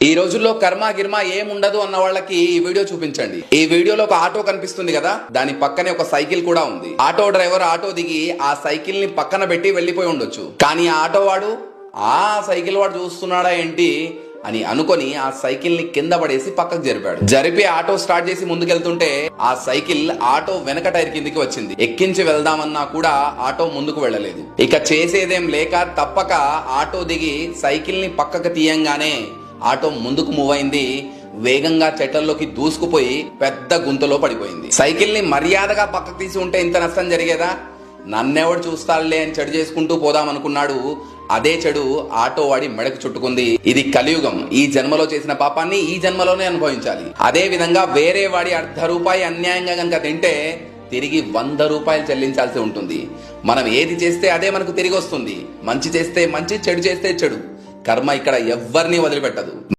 ఈ రోజుల్లో కర్మ గిర్మ ఏముండదు అన్న వాళ్ళకి ఈ వీడియో చూపించండి. ఈ వీడియోలో ఒక ఆటో కనిపిస్తుంది కదా, దాని పక్కనే ఒక సైకిల్ కూడా ఉంది. ఆటో డ్రైవర్ ఆటో దిగి ఆ సైకిల్ ని పక్కన పెట్టి వెళ్లిపోయి ఉండొచ్చు. కానీ ఆ ఆటో వాడు ఆ సైకిల్ వాడు చూస్తున్నాడా ఏంటి అని అనుకొని ఆ సైకిల్ ని కింద పడేసి పక్కకు జరిపి ఆటో స్టార్ట్ చేసి ముందుకెళ్తుంటే ఆ సైకిల్ ఆటో వెనక టైర్ కిందికి వచ్చింది. ఎక్కించి వెళ్దామన్నా కూడా ఆటో ముందుకు వెళ్ళలేదు. ఇక చేసేదేం లేక తప్పక ఆటో దిగి సైకిల్ ని పక్కకు తీయంగానే ఆటో ముందుకు మూవ్ అయింది. వేగంగా చెట్లలోకి దూసుకుపోయి పెద్ద గుంతలో పడిపోయింది. సైకిల్ ని మర్యాదగా పక్కకు తీసి ఉంటే ఇంత నష్టం జరిగేదా? నన్నెవడు చూస్తాడులే అని చెడు చేసుకుంటూ పోదాం అనుకున్నాడు. అదే చెడు ఆటో వాడి మెడకు చుట్టుకుంది. ఇది కలియుగం. ఈ జన్మలో చేసిన పాపాన్ని ఈ జన్మలోనే అనుభవించాలి. అదే విధంగా వేరే వాడి ₹1 అన్యాయంగా గనక తింటే తిరిగి ₹100 చెల్లించాల్సి ఉంటుంది. మనం ఏది చేస్తే అదే మనకు తిరిగి వస్తుంది. మంచి చేస్తే మంచి, చెడు చేస్తే చెడు. కర్మ ఇక్కడ ఎవ్వరిని వదిలిపెట్టదు.